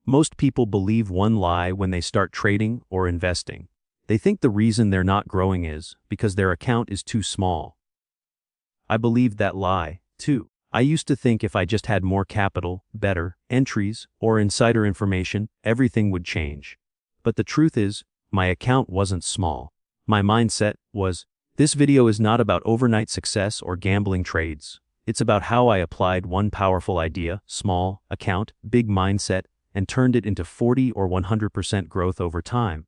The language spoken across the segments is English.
Most people believe one lie when they start trading or investing. They think the reason they're not growing is because their account is too small. I believed that lie, too. I used to think if I just had more capital, better entries, or insider information, everything would change. But the truth is, my account wasn't small. My mindset was, this video is not about overnight success or gambling trades. It's about how I applied one powerful idea, small account, big mindset, and turned it into 40 or 100% growth over time.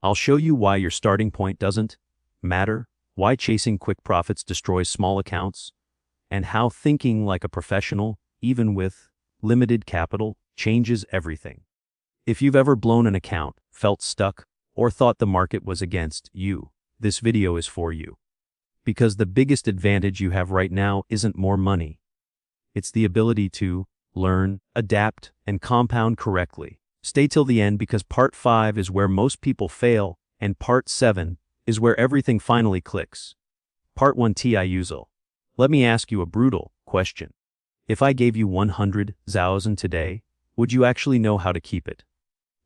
I'll show you why your starting point doesn't matter, why chasing quick profits destroys small accounts, and how thinking like a professional, even with limited capital, changes everything. If you've ever blown an account, felt stuck, or thought the market was against you, this video is for you. Because the biggest advantage you have right now isn't more money. It's the ability to learn, adapt, and compound correctly. Stay till the end because part 5 is where most people fail, and part 7 is where everything finally clicks. Part 1 usual. Let me ask you a brutal question. If I gave you 100,000 today, would you actually know how to keep it?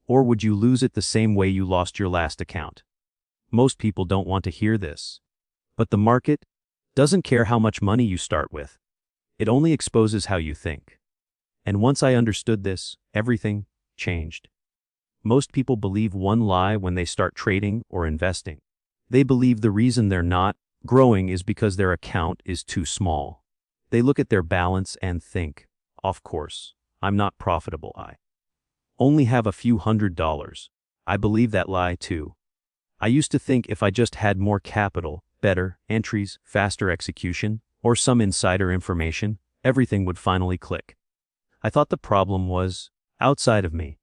Or would you lose it the same way you lost your last account? Most people don't want to hear this. But the market doesn't care how much money you start with. It only exposes how you think. And once I understood this, everything changed. Most people believe one lie when they start trading or investing. They believe the reason they're not growing is because their account is too small. They look at their balance and think, of course, I'm not profitable. I only have a few $100s. I believe that lie too. I used to think if I just had more capital, better entries, faster execution, or some insider information, everything would finally click. I thought the problem was outside of me.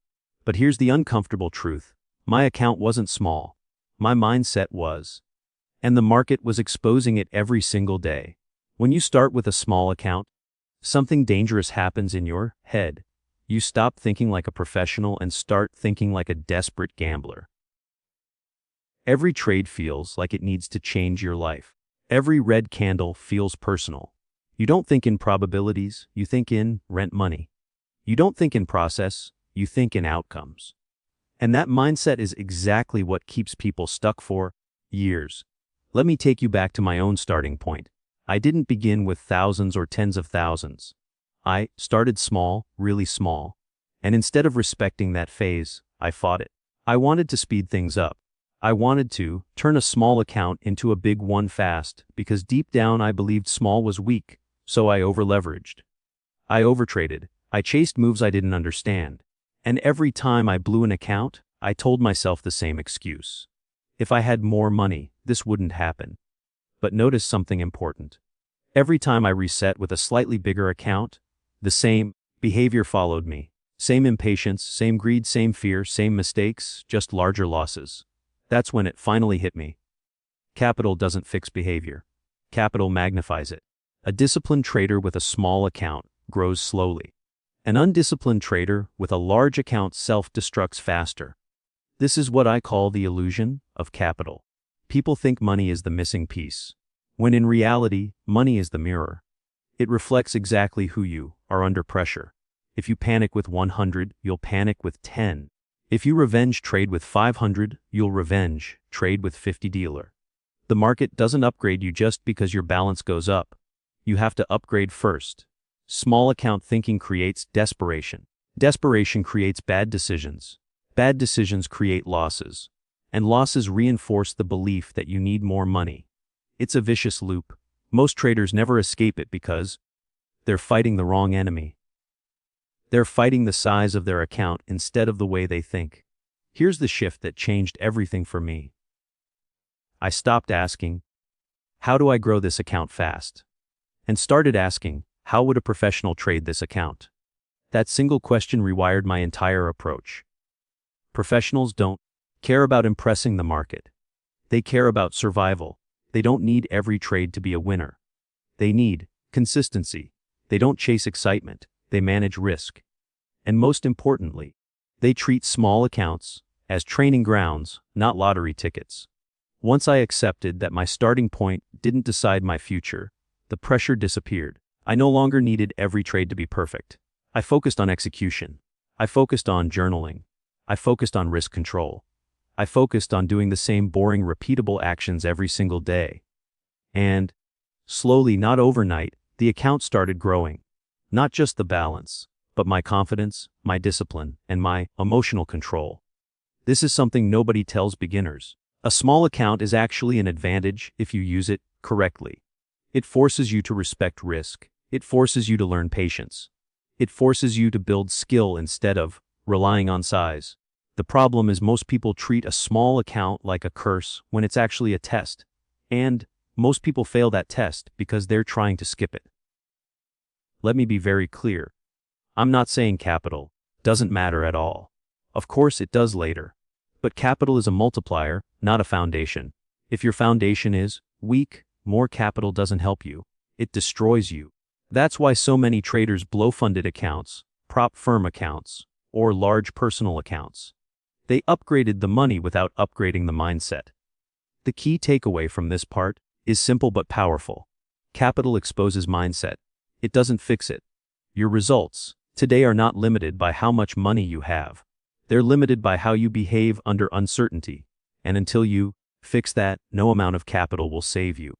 But here's the uncomfortable truth. My account wasn't small. My mindset was. And the market was exposing it every single day. When you start with a small account, something dangerous happens in your head. You stop thinking like a professional and start thinking like a desperate gambler. Every trade feels like it needs to change your life. Every red candle feels personal. You don't think in probabilities, you think in rent money. You don't think in process, you think in outcomes. And that mindset is exactly what keeps people stuck for years. Let me take you back to my own starting point. I didn't begin with thousands or tens of thousands. I started small, really small. And instead of respecting that phase, I fought it. I wanted to speed things up. I wanted to turn a small account into a big one fast because deep down I believed small was weak, so I overleveraged. I overtraded. I chased moves I didn't understand. And every time I blew an account, I told myself the same excuse. If I had more money, this wouldn't happen. But notice something important. Every time I reset with a slightly bigger account, the same behavior followed me. Same impatience, same greed, same fear, same mistakes, just larger losses. That's when it finally hit me. Capital doesn't fix behavior. Capital magnifies it. A disciplined trader with a small account grows slowly. An undisciplined trader with a large account self-destructs faster. This is what I call the illusion of capital. People think money is the missing piece, when in reality, money is the mirror. It reflects exactly who you are under pressure. If you panic with 100, you'll panic with 10. If you revenge trade with 500, you'll revenge trade with 50 dealer. The market doesn't upgrade you just because your balance goes up. You have to upgrade first. Small account thinking creates desperation. Desperation creates bad decisions. Bad decisions create losses. And losses reinforce the belief that you need more money. It's a vicious loop. Most traders never escape it because they're fighting the wrong enemy. They're fighting the size of their account instead of the way they think. Here's the shift that changed everything for me. I stopped asking, how do I grow this account fast? And started asking, how would a professional trade this account? That single question rewired my entire approach. Professionals don't care about impressing the market. They care about survival. They don't need every trade to be a winner. They need consistency. They don't chase excitement. They manage risk. And most importantly, they treat small accounts as training grounds, not lottery tickets. Once I accepted that my starting point didn't decide my future, the pressure disappeared. I no longer needed every trade to be perfect. I focused on execution. I focused on journaling. I focused on risk control. I focused on doing the same boring, repeatable actions every single day. And, slowly, not overnight, the account started growing. Not just the balance, but my confidence, my discipline, and my emotional control. This is something nobody tells beginners. A small account is actually an advantage if you use it correctly. It forces you to respect risk. It forces you to learn patience. It forces you to build skill instead of relying on size. The problem is most people treat a small account like a curse when it's actually a test. And most people fail that test because they're trying to skip it. Let me be very clear. I'm not saying capital doesn't matter at all. Of course it does later. But capital is a multiplier, not a foundation. If your foundation is weak, more capital doesn't help you. It destroys you. That's why so many traders blow funded accounts, prop firm accounts, or large personal accounts. They upgraded the money without upgrading the mindset. The key takeaway from this part is simple but powerful. Capital exposes mindset. It doesn't fix it. Your results today are not limited by how much money you have. They're limited by how you behave under uncertainty. And until you fix that, no amount of capital will save you.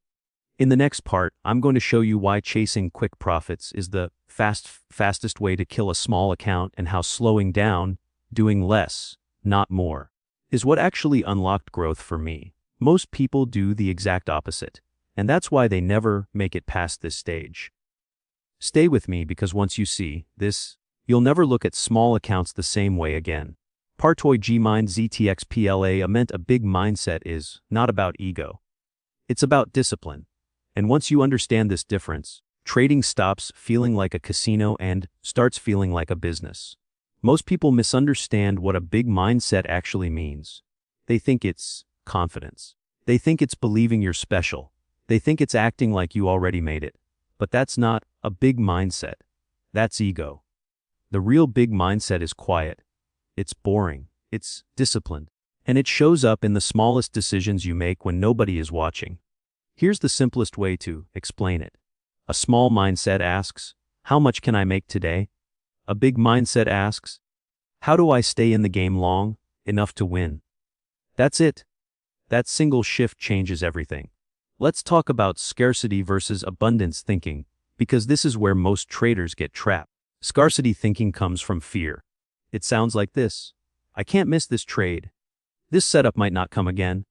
In the next part, I'm going to show you why chasing quick profits is the fastest way to kill a small account and how slowing down, doing less, not more, is what actually unlocked growth for me. Most people do the exact opposite, and that's why they never make it past this stage. Stay with me because once you see this, you'll never look at small accounts the same way again. Partoi G mind ZTXPLA meant a big mindset is not about ego. It's about discipline. And once you understand this difference, trading stops feeling like a casino and starts feeling like a business. Most people misunderstand what a big mindset actually means. They think it's confidence. They think it's believing you're special. They think it's acting like you already made it. But that's not a big mindset. That's ego. The real big mindset is quiet. It's boring. It's disciplined. And it shows up in the smallest decisions you make when nobody is watching. Here's the simplest way to explain it. A small mindset asks, how much can I make today? A big mindset asks, how do I stay in the game long enough to win? That's it. That single shift changes everything. Let's talk about scarcity versus abundance thinking, because this is where most traders get trapped. Scarcity thinking comes from fear. It sounds like this. I can't miss this trade. This setup might not come again.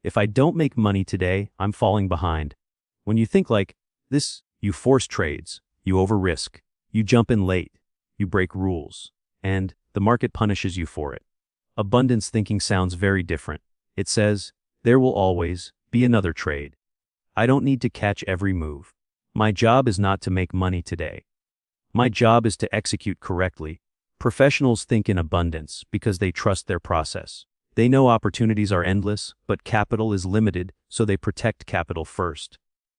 If I don't make money today, I'm falling behind. When you think like this, you force trades, you over-risk, you jump in late, you break rules, and the market punishes you for it. Abundance thinking sounds very different. It says, there will always be another trade. I don't need to catch every move. My job is not to make money today. My job is to execute correctly. Professionals think in abundance because they trust their process. They know opportunities are endless, but capital is limited, so they protect capital first.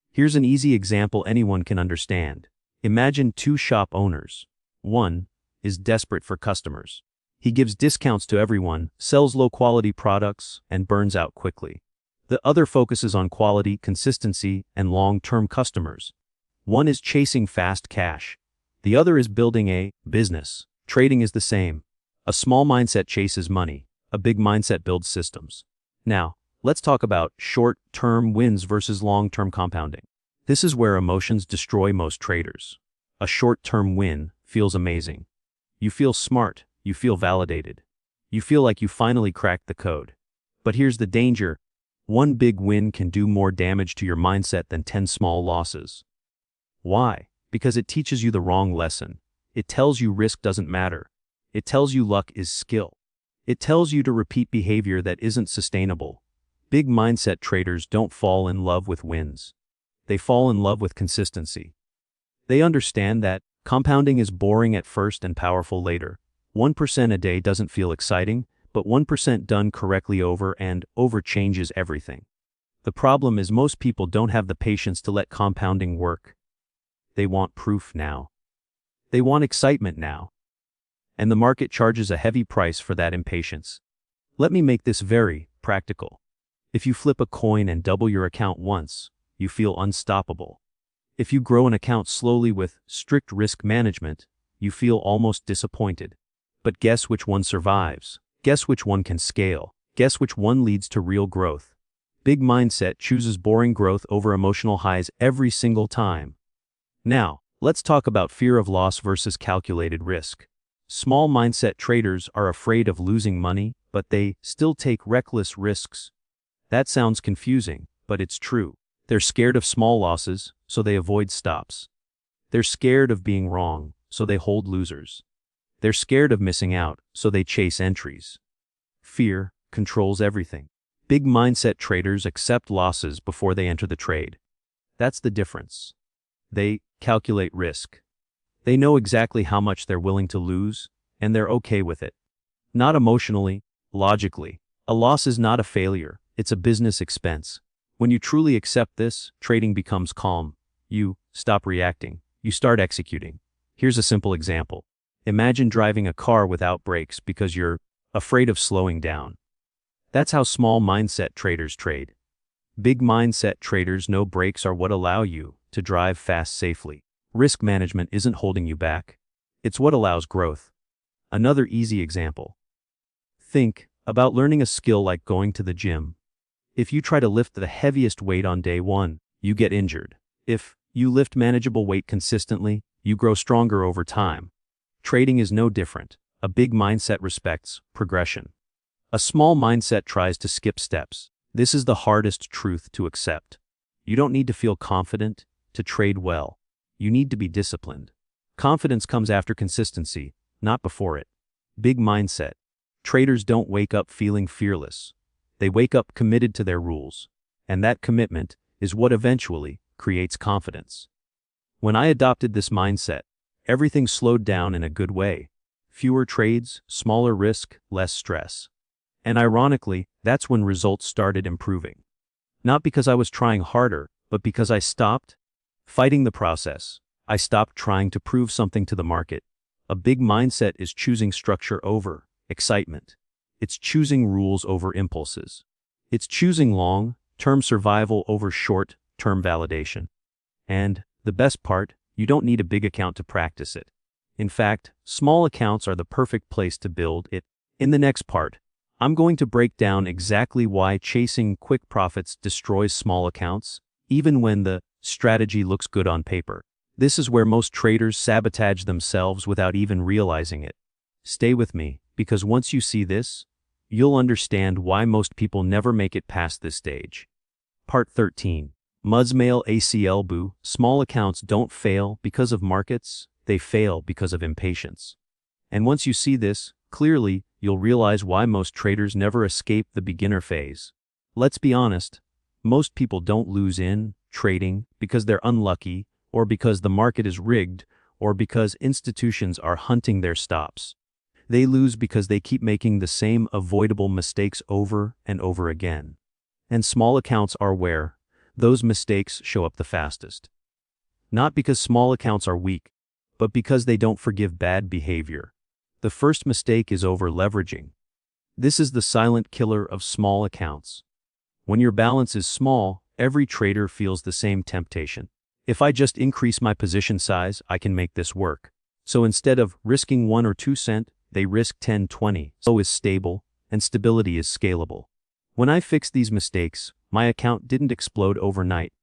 Here's an easy example anyone can understand. Imagine two shop owners. One is desperate for customers. He gives discounts to everyone, sells low-quality products, and burns out quickly. The other focuses on quality, consistency, and long-term customers. One is chasing fast cash. The other is building a business. Trading is the same. A small mindset chases money. A big mindset builds systems. Now, let's talk about short-term wins versus long-term compounding. This is where emotions destroy most traders. A short-term win feels amazing. You feel smart. You feel validated. You feel like you finally cracked the code. But here's the danger. One big win can do more damage to your mindset than 10 small losses. Why? Because it teaches you the wrong lesson. It tells you risk doesn't matter. It tells you luck is skill. It tells you to repeat behavior that isn't sustainable. Big mindset traders don't fall in love with wins. They fall in love with consistency. They understand that compounding is boring at first and powerful later. 1% a day doesn't feel exciting, but 1% done correctly over changes everything. The problem is most people don't have the patience to let compounding work. They want proof now. They want excitement now. And the market charges a heavy price for that impatience. Let me make this very practical. If you flip a coin and double your account once, you feel unstoppable. If you grow an account slowly with strict risk management, you feel almost disappointed. But guess which one survives? Guess which one can scale? Guess which one leads to real growth? Big mindset chooses boring growth over emotional highs every single time. Now, let's talk about fear of loss versus calculated risk. Small mindset traders are afraid of losing money, but they still take reckless risks. That sounds confusing, but it's true. They're scared of small losses, so they avoid stops. They're scared of being wrong, so they hold losers. They're scared of missing out, so they chase entries. Fear controls everything. Big mindset traders accept losses before they enter the trade. That's the difference. They calculate risk. They know exactly how much they're willing to lose, and they're okay with it. Not emotionally, logically. A loss is not a failure, it's a business expense. When you truly accept this, trading becomes calm. You stop reacting. You start executing. Here's a simple example. Imagine driving a car without brakes because you're afraid of slowing down. That's how small mindset traders trade. Big mindset traders know brakes are what allow you to drive fast safely. Risk management isn't holding you back. It's what allows growth. Another easy example. Think about learning a skill like going to the gym. If you try to lift the heaviest weight on day one, you get injured. If you lift manageable weight consistently, you grow stronger over time. Trading is no different. A big mindset respects progression. A small mindset tries to skip steps. This is the hardest truth to accept. You don't need to feel confident to trade well. You need to be disciplined. Confidence comes after consistency, not before it. Big mindset. Traders don't wake up feeling fearless. They wake up committed to their rules. And that commitment is what eventually creates confidence. When I adopted this mindset, everything slowed down in a good way. Fewer trades, smaller risk, less stress. And ironically, that's when results started improving. Not because I was trying harder, but because I stopped fighting the process. I stopped trying to prove something to the market. A big mindset is choosing structure over excitement. It's choosing rules over impulses. It's choosing long-term survival over short-term validation. And the best part, you don't need a big account to practice it. In fact, small accounts are the perfect place to build it. In the next part, I'm going to break down exactly why chasing quick profits destroys small accounts, even when the strategy looks good on paper. This is where most traders sabotage themselves without even realizing it. Stay with me, because once you see this, you'll understand why most people never make it past this stage. Part 13. Mudsmail ACL Boo. Small accounts don't fail because of markets, they fail because of impatience. And once you see this, clearly, you'll realize why most traders never escape the beginner phase. Let's be honest, most people don't lose in trading because they're unlucky, or because the market is rigged, or because institutions are hunting their stops. They lose because they keep making the same avoidable mistakes over and over again. And small accounts are where those mistakes show up the fastest. Not because small accounts are weak, but because they don't forgive bad behavior. The first mistake is over-leveraging. This is the silent killer of small accounts. When your balance is small, every trader feels the same temptation. If I just increase my position size, I can make this work. So instead of risking 1 or 2 cents, they risk 10, 20. So is stable, and stability is scalable. When I fixed these mistakes, my account didn't explode overnight.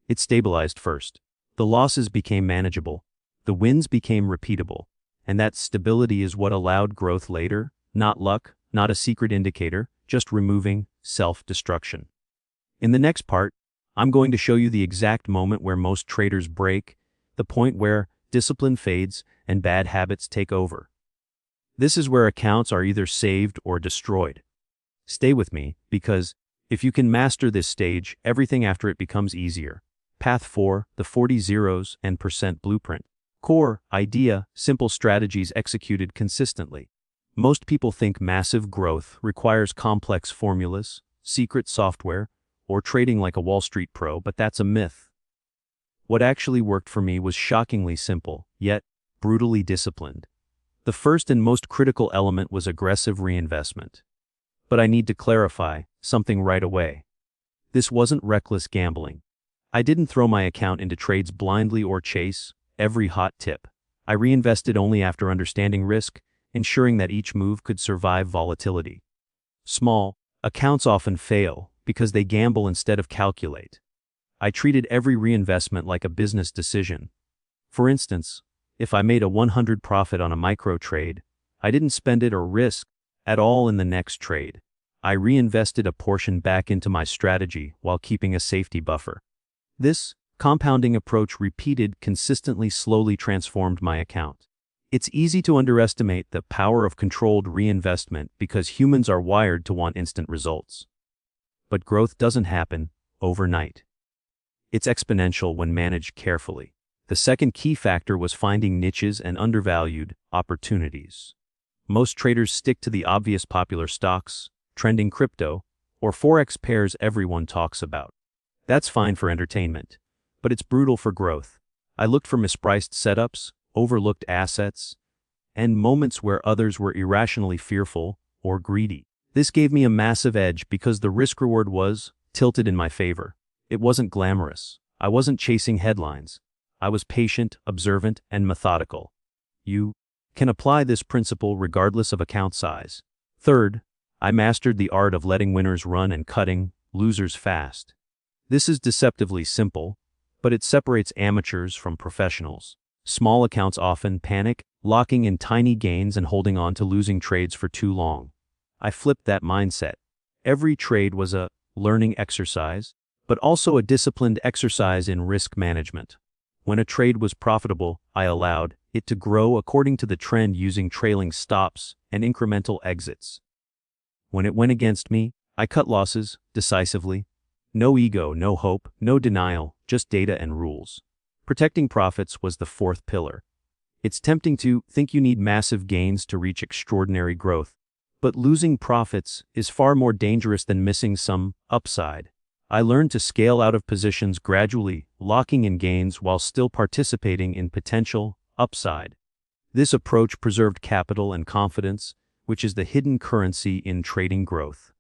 It stabilized first. The losses became manageable. The wins became repeatable. And that stability is what allowed growth later, not luck, not a secret indicator, just removing self-destruction. In the next part, I'm going to show you the exact moment where most traders break, the point where discipline fades and bad habits take over. This is where accounts are either saved or destroyed. Stay with me, because if you can master this stage, everything after it becomes easier. Path 4, the 40 zeros and percent blueprint. Core idea, simple strategies executed consistently. Most people think massive growth requires complex formulas, secret software, or trading like a Wall Street pro, but that's a myth. What actually worked for me was shockingly simple, yet brutally disciplined. The first and most critical element was aggressive reinvestment. But I need to clarify something right away. This wasn't reckless gambling. I didn't throw my account into trades blindly or chase every hot tip. I reinvested only after understanding risk ensuring that each move could survive volatility. Small accounts often fail because they gamble instead of calculate. I treated every reinvestment like a business decision. For instance, if I made a 100 profit on a micro trade, I didn't spend it or risk at all in the next trade. I reinvested a portion back into my strategy while keeping a safety buffer. This compounding approach repeated consistently slowly transformed my account. It's easy to underestimate the power of controlled reinvestment because humans are wired to want instant results. But growth doesn't happen overnight. It's exponential when managed carefully. The second key factor was finding niches and undervalued opportunities. Most traders stick to the obvious popular stocks, trending crypto, or forex pairs everyone talks about. That's fine for entertainment, but it's brutal for growth. I looked for mispriced setups, overlooked assets, and moments where others were irrationally fearful or greedy. This gave me a massive edge because the risk-reward was tilted in my favor. It wasn't glamorous. I wasn't chasing headlines. I was patient, observant, and methodical. You can apply this principle regardless of account size. Third, I mastered the art of letting winners run and cutting losers fast. This is deceptively simple, but it separates amateurs from professionals. Small accounts often panic, locking in tiny gains and holding on to losing trades for too long. I flipped that mindset. Every trade was a learning exercise, but also a disciplined exercise in risk management. When a trade was profitable, I allowed it to grow according to the trend using trailing stops and incremental exits. When it went against me, I cut losses decisively. No ego, no hope, no denial, just data and rules. Protecting profits was the fourth pillar. It's tempting to think you need massive gains to reach extraordinary growth, but losing profits is far more dangerous than missing some upside. I learned to scale out of positions gradually, locking in gains while still participating in potential upside. This approach preserved capital and confidence, which is the hidden currency in trading growth.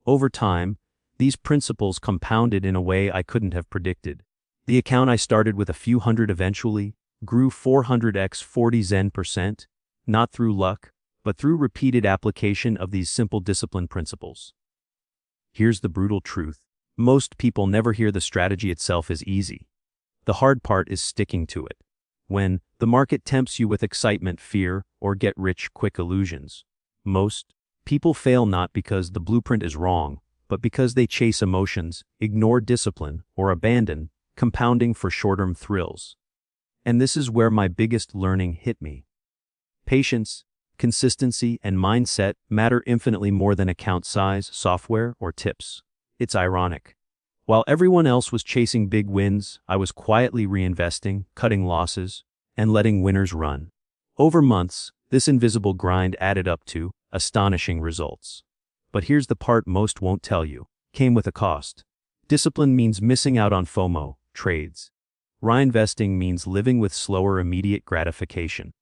Over time, these principles compounded in a way I couldn't have predicted. The account I started with a few hundred eventually grew 400x 40%, not through luck, but through repeated application of these simple discipline principles. Here's the brutal truth. Most people never hear the strategy itself is easy. The hard part is sticking to it. When the market tempts you with excitement, fear, or get-rich-quick illusions, most people fail not because the blueprint is wrong, but because they chase emotions, ignore discipline, or abandon compounding for short-term thrills. And this is where my biggest learning hit me. Patience, consistency, and mindset matter infinitely more than account size, software, or tips. It's ironic. While everyone else was chasing big wins, I was quietly reinvesting, cutting losses, and letting winners run. Over months, this invisible grind added up to astonishing results. But here's the part most won't tell you. Came with a cost. Discipline means missing out on FOMO trades. Reinvesting means living with slower immediate gratification.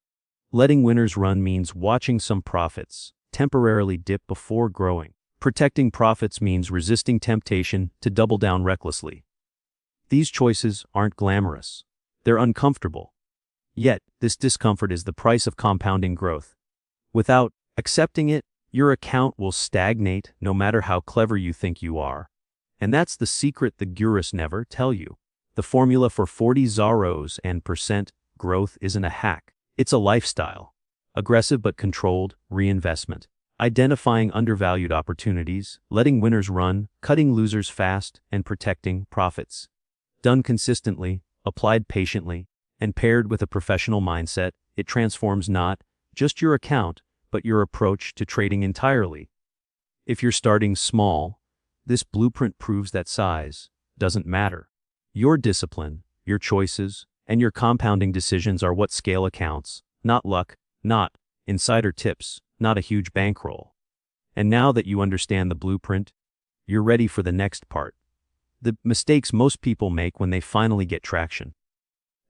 Letting winners run means watching some profits temporarily dip before growing. Protecting profits means resisting temptation to double down recklessly. These choices aren't glamorous. They're uncomfortable. Yet, this discomfort is the price of compounding growth. Without accepting it, your account will stagnate no matter how clever you think you are. And that's the secret the gurus never tell you. The formula for 40 zeros and % growth isn't a hack. It's a lifestyle. Aggressive but controlled reinvestment. Identifying undervalued opportunities, letting winners run, cutting losers fast, and protecting profits. Done consistently, applied patiently, and paired with a professional mindset, it transforms not just your account, but your approach to trading entirely. If you're starting small, this blueprint proves that size doesn't matter. Your discipline, your choices, and your compounding decisions are what scale accounts, not luck, not insider tips, not a huge bankroll. And now that you understand the blueprint, you're ready for the next part. The mistakes most people make when they finally get traction.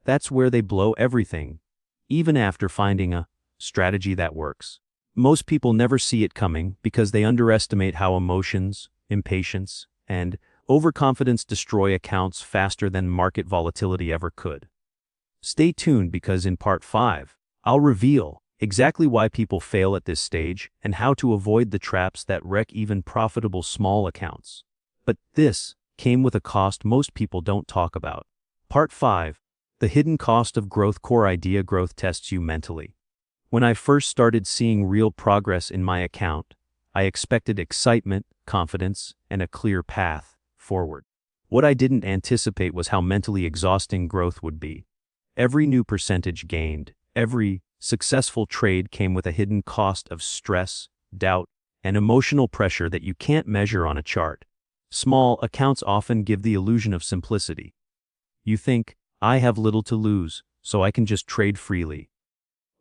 That's where they blow everything, even after finding a strategy that works. Most people never see it coming because they underestimate how emotions, impatience, and overconfidence destroy accounts faster than market volatility ever could. Stay tuned because in part 5, I'll reveal exactly why people fail at this stage, and how to avoid the traps that wreck even profitable small accounts. But this came with a cost most people don't talk about. Part 5. The hidden cost of growth. Core idea: growth tests you mentally. When I first started seeing real progress in my account, I expected excitement, confidence, and a clear path forward. What I didn't anticipate was how mentally exhausting growth would be. Every new percentage gained, every successful trade came with a hidden cost of stress, doubt, and emotional pressure that you can't measure on a chart. Small accounts often give the illusion of simplicity. You think, I have little to lose, so I can just trade freely.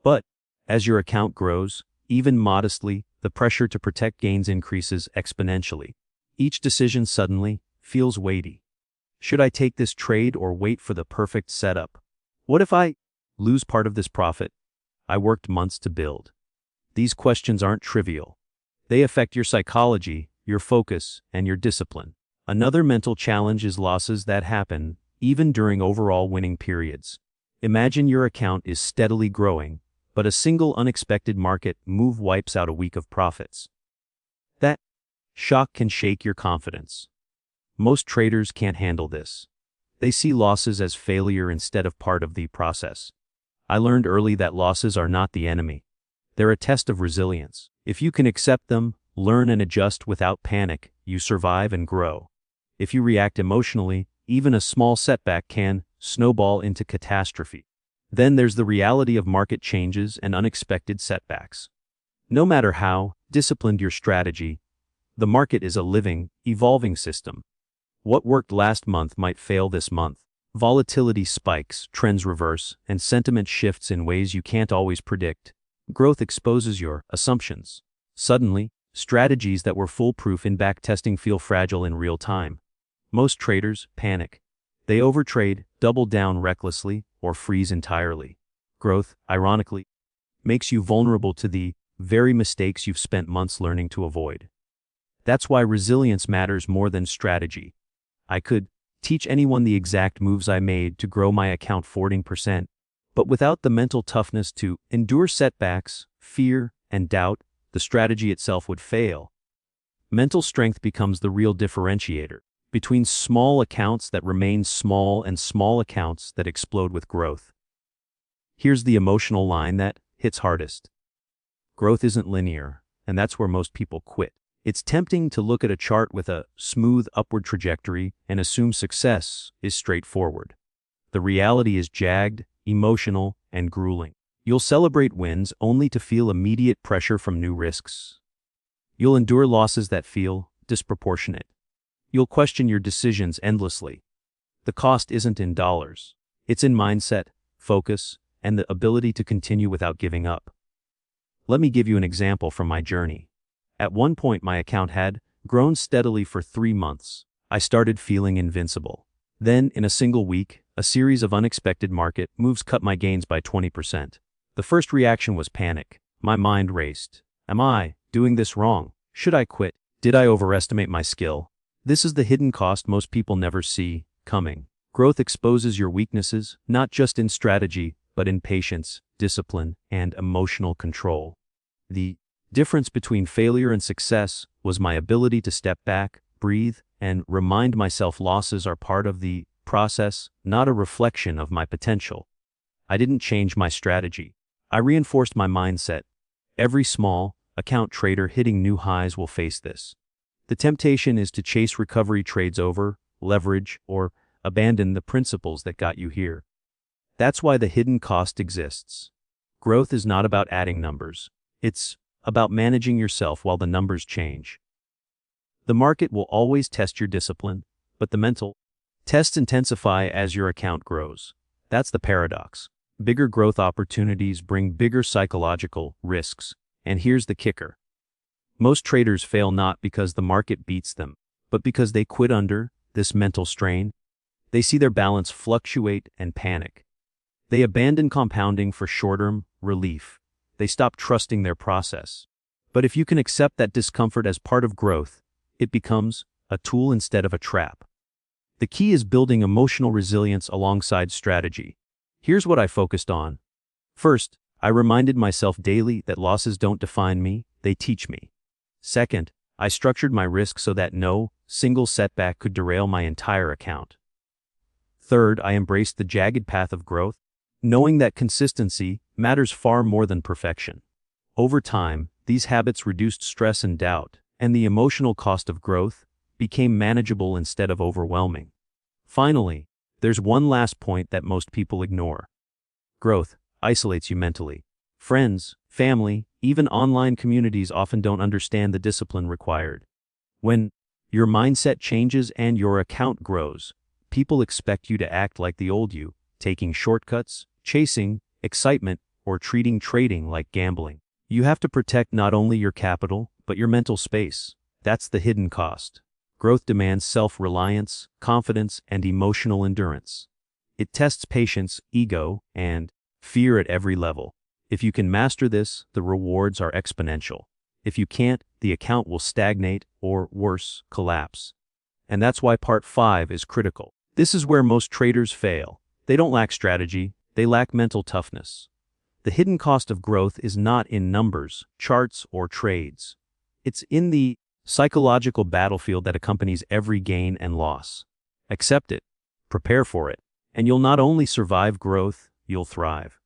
But as your account grows, even modestly, the pressure to protect gains increases exponentially. Each decision suddenly feels weighty. Should I take this trade or wait for the perfect setup? What if I lose part of this profit I worked months to build? These questions aren't trivial. They affect your psychology, your focus, and your discipline. Another mental challenge is losses that happen even during overall winning periods. Imagine your account is steadily growing, but a single unexpected market move wipes out a week of profits. That shock can shake your confidence. Most traders can't handle this. They see losses as failure instead of part of the process. I learned early that losses are not the enemy. They're a test of resilience. If you can accept them, learn and adjust without panic, you survive and grow. If you react emotionally, even a small setback can snowball into catastrophe. Then there's the reality of market changes and unexpected setbacks. No matter how disciplined your strategy, the market is a living, evolving system. What worked last month might fail this month. Volatility spikes, trends reverse, and sentiment shifts in ways you can't always predict. Growth exposes your assumptions. Suddenly, strategies that were foolproof in backtesting feel fragile in real time. Most traders panic. They overtrade, double down recklessly, or freeze entirely. Growth, ironically, makes you vulnerable to the very mistakes you've spent months learning to avoid. That's why resilience matters more than strategy. I could teach anyone the exact moves I made to grow my account 14%, but without the mental toughness to endure setbacks, fear, and doubt, the strategy itself would fail. Mental strength becomes the real differentiator between small accounts that remain small and small accounts that explode with growth. Here's the emotional line that hits hardest. Growth isn't linear, and that's where most people quit. It's tempting to look at a chart with a smooth upward trajectory and assume success is straightforward. The reality is jagged, emotional, and grueling. You'll celebrate wins only to feel immediate pressure from new risks. You'll endure losses that feel disproportionate. You'll question your decisions endlessly. The cost isn't in dollars. It's in mindset, focus, and the ability to continue without giving up. Let me give you an example from my journey. At one point, my account had grown steadily for 3 months. I started feeling invincible. Then, in a single week, a series of unexpected market moves cut my gains by 20%. The first reaction was panic. My mind raced. Am I doing this wrong? Should I quit? Did I overestimate my skill? This is the hidden cost most people never see coming. Growth exposes your weaknesses, not just in strategy, but in patience, discipline, and emotional control. The difference between failure and success was my ability to step back, breathe, and remind myself losses are part of the process, not a reflection of my potential. I didn't change my strategy. I reinforced my mindset. Every small account trader hitting new highs will face this. The temptation is to chase recovery trades over, leverage, or abandon the principles that got you here. That's why the hidden cost exists. Growth is not about adding numbers. It's about managing yourself while the numbers change. The market will always test your discipline, but the mental tests intensify as your account grows. That's the paradox. Bigger growth opportunities bring bigger psychological risks. And here's the kicker. Most traders fail not because the market beats them, but because they quit under this mental strain. They see their balance fluctuate and panic. They abandon compounding for short-term relief. They stop trusting their process. But if you can accept that discomfort as part of growth, it becomes a tool instead of a trap. The key is building emotional resilience alongside strategy. Here's what I focused on. First, I reminded myself daily that losses don't define me, they teach me. Second, I structured my risk so that no single setback could derail my entire account. Third, I embraced the jagged path of growth, knowing that consistency matters far more than perfection. Over time, these habits reduced stress and doubt, and the emotional cost of growth became manageable instead of overwhelming. Finally, there's one last point that most people ignore. Growth isolates you mentally. Friends, family, even online communities often don't understand the discipline required. When your mindset changes and your account grows, people expect you to act like the old you, taking shortcuts, chasing excitement, or treating trading like gambling. You have to protect not only your capital, but your mental space. That's the hidden cost. Growth demands self-reliance, confidence, and emotional endurance. It tests patience, ego, and fear at every level. If you can master this, the rewards are exponential. If you can't, the account will stagnate or, worse, collapse. And that's why part 5 is critical. This is where most traders fail. They don't lack strategy, they lack mental toughness. The hidden cost of growth is not in numbers, charts, or trades. It's in the psychological battlefield that accompanies every gain and loss. Accept it, prepare for it, and you'll not only survive growth, you'll thrive.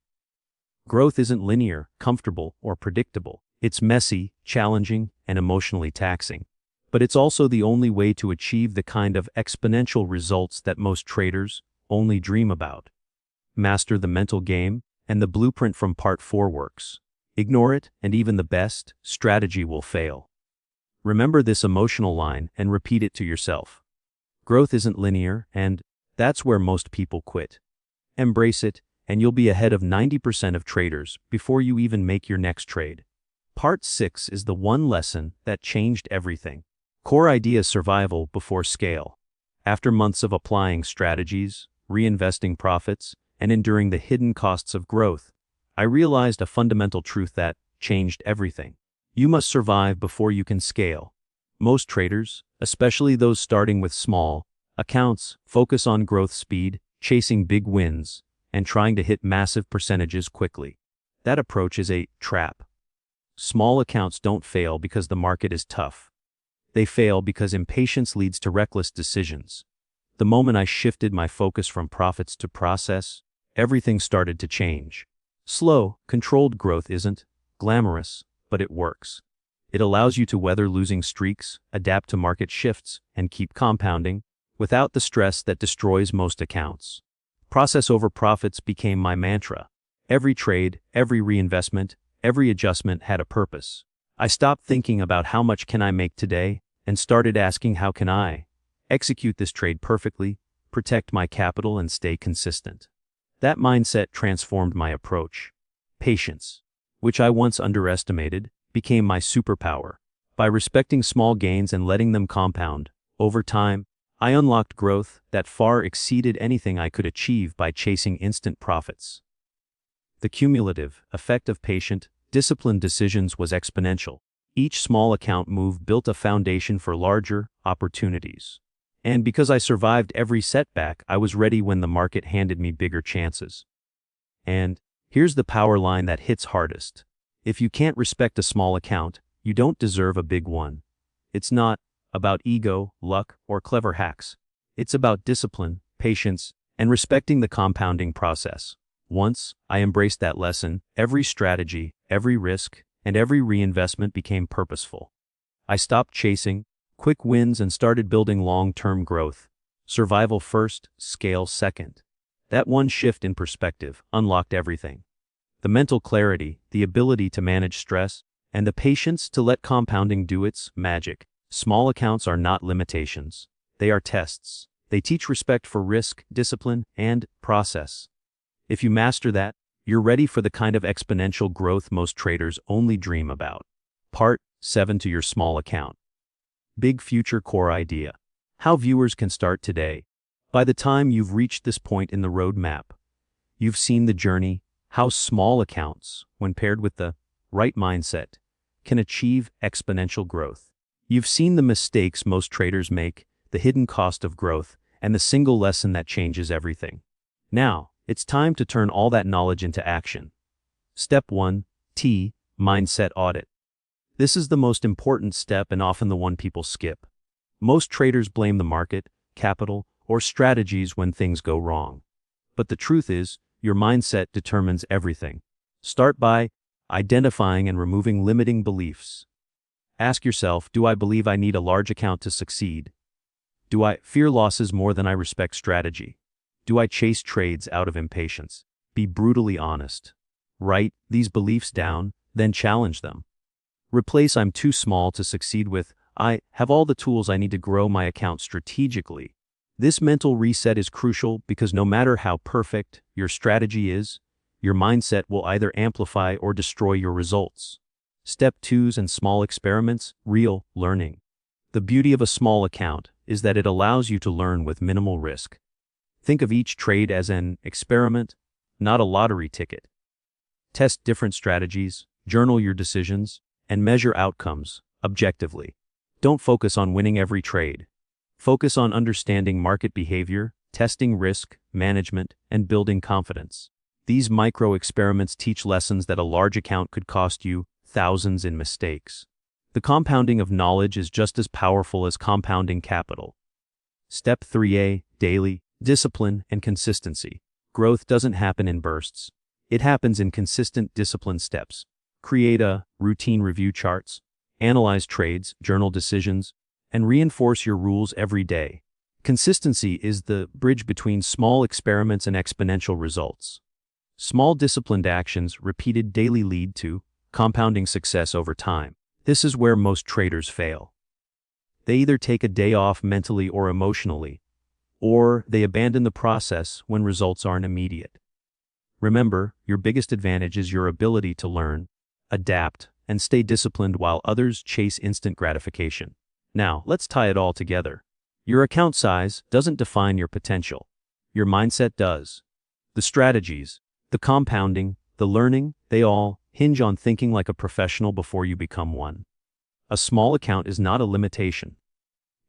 Growth isn't linear, comfortable, or predictable. It's messy, challenging, and emotionally taxing. But it's also the only way to achieve the kind of exponential results that most traders only dream about. Master the mental game, and the blueprint from part 4 works. Ignore it, and even the best strategy will fail. Remember this emotional line and repeat it to yourself. Growth isn't linear, and that's where most people quit. Embrace it, and you'll be ahead of 90% of traders before you even make your next trade. Part 6 is the one lesson that changed everything. Core idea: survival before scale. After months of applying strategies, reinvesting profits, and enduring the hidden costs of growth, I realized a fundamental truth that changed everything. You must survive before you can scale. Most traders, especially those starting with small accounts, focus on growth speed, chasing big wins, and trying to hit massive percentages quickly. That approach is a trap. Small accounts don't fail because the market is tough. They fail because impatience leads to reckless decisions. The moment I shifted my focus from profits to process, everything started to change. Slow, controlled growth isn't glamorous, but it works. It allows you to weather losing streaks, adapt to market shifts, and keep compounding without the stress that destroys most accounts. Process over profits became my mantra. Every trade, every reinvestment, every adjustment had a purpose. I stopped thinking about how much can I make today and started asking how can I execute this trade perfectly, protect my capital, and stay consistent. That mindset transformed my approach. Patience, which I once underestimated, became my superpower. By respecting small gains and letting them compound, over time, I unlocked growth that far exceeded anything I could achieve by chasing instant profits. The cumulative effect of patient, disciplined decisions was exponential. Each small account move built a foundation for larger opportunities. And because I survived every setback, I was ready when the market handed me bigger chances. And here's the power line that hits hardest. If you can't respect a small account, you don't deserve a big one. It's not about ego, luck, or clever hacks. It's about discipline, patience, and respecting the compounding process. Once I embraced that lesson, every strategy, every risk, and every reinvestment became purposeful. I stopped chasing quick wins and started building long-term growth. Survival first, scale second. That one shift in perspective unlocked everything. The mental clarity, the ability to manage stress, and the patience to let compounding do its magic. Small accounts are not limitations. They are tests. They teach respect for risk, discipline, and process. If you master that, you're ready for the kind of exponential growth most traders only dream about. Part 7 to your small account. Big future core idea. How viewers can start today. By the time you've reached this point in the roadmap, you've seen the journey, how small accounts, when paired with the right mindset, can achieve exponential growth. You've seen the mistakes most traders make, the hidden cost of growth, and the single lesson that changes everything. Now, it's time to turn all that knowledge into action. Step 1. Mindset audit. This is the most important step and often the one people skip. Most traders blame the market, capital, or strategies when things go wrong. But the truth is, your mindset determines everything. Start by identifying and removing limiting beliefs. Ask yourself, do I believe I need a large account to succeed? Do I fear losses more than I respect strategy? Do I chase trades out of impatience? Be brutally honest. Write these beliefs down, then challenge them. Replace "I'm too small to succeed" with "I have all the tools I need to grow my account strategically." This mental reset is crucial because no matter how perfect your strategy is, your mindset will either amplify or destroy your results. Step 2 and small experiments, real learning. The beauty of a small account is that it allows you to learn with minimal risk. Think of each trade as an experiment, not a lottery ticket. Test different strategies, journal your decisions, and measure outcomes objectively. Don't focus on winning every trade. Focus on understanding market behavior, testing risk management, and building confidence. These micro experiments teach lessons that a large account could cost you thousands in mistakes. The compounding of knowledge is just as powerful as compounding capital. Step 3A, daily discipline and consistency. Growth doesn't happen in bursts. It happens in consistent discipline steps. Create a routine review charts, analyze trades, journal decisions, and reinforce your rules every day. Consistency is the bridge between small experiments and exponential results. Small disciplined actions repeated daily lead to compounding success over time. This is where most traders fail. They either take a day off mentally or emotionally, or they abandon the process when results aren't immediate. Remember, your biggest advantage is your ability to learn, adapt, and stay disciplined while others chase instant gratification. Now, let's tie it all together. Your account size doesn't define your potential. Your mindset does. The strategies, the compounding, the learning, they all hinge on thinking like a professional before you become one. A small account is not a limitation.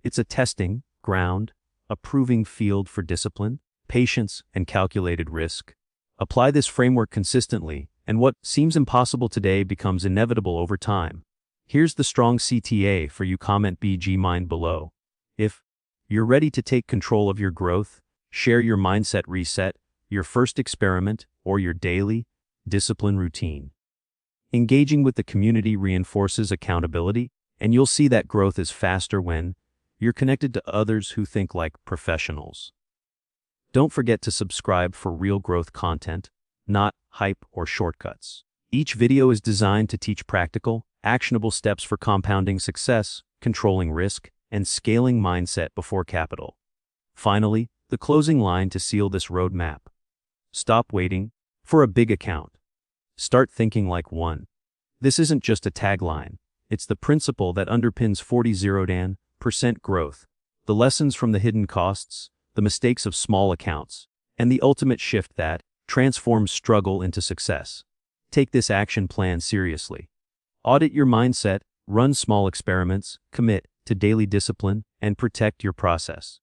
It's a testing ground, a proving field for discipline, patience, and calculated risk. Apply this framework consistently, and what seems impossible today becomes inevitable over time. Here's the strong CTA for you. Comment BG Mind below. If you're ready to take control of your growth, share your mindset reset, your first experiment, or your daily discipline routine. Engaging with the community reinforces accountability, and you'll see that growth is faster when you're connected to others who think like professionals. Don't forget to subscribe for real growth content, not hype or shortcuts. Each video is designed to teach practical, actionable steps for compounding success, controlling risk, and scaling mindset before capital. Finally, the closing line to seal this roadmap. Stop waiting for a big account. Start thinking like one. This isn't just a tagline. It's the principle that underpins 40% growth, the lessons from the hidden costs, the mistakes of small accounts, and the ultimate shift that transforms struggle into success. Take this action plan seriously. Audit your mindset, run small experiments, commit to daily discipline, and protect your process.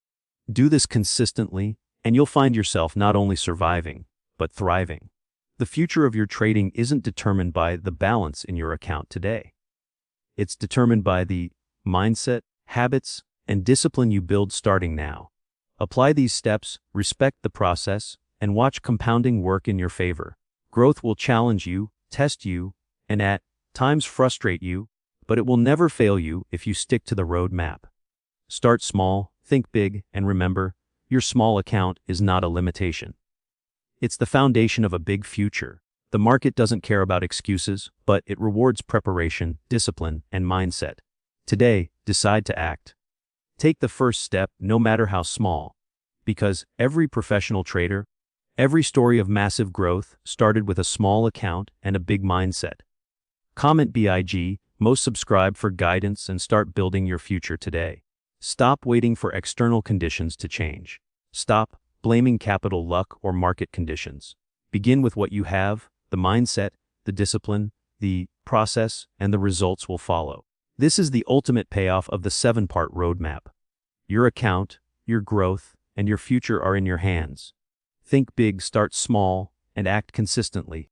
Do this consistently, and you'll find yourself not only surviving, but thriving. The future of your trading isn't determined by the balance in your account today. It's determined by the mindset, habits, and discipline you build starting now. Apply these steps, respect the process, and watch compounding work in your favor. Growth will challenge you, test you, and at times frustrate you, but it will never fail you if you stick to the roadmap. Start small, think big, and remember, your small account is not a limitation. It's the foundation of a big future. The market doesn't care about excuses, but it rewards preparation, discipline, and mindset. Today, decide to act. Take the first step, no matter how small. Because every professional trader, every story of massive growth started with a small account and a big mindset. Comment BIG, most subscribe for guidance and start building your future today. Stop waiting for external conditions to change. Stop blaming capital, luck, or market conditions. Begin with what you have, the mindset, the discipline, the process, and the results will follow. This is the ultimate payoff of the 7-part roadmap. Your account, your growth, and your future are in your hands. Think big, start small, and act consistently.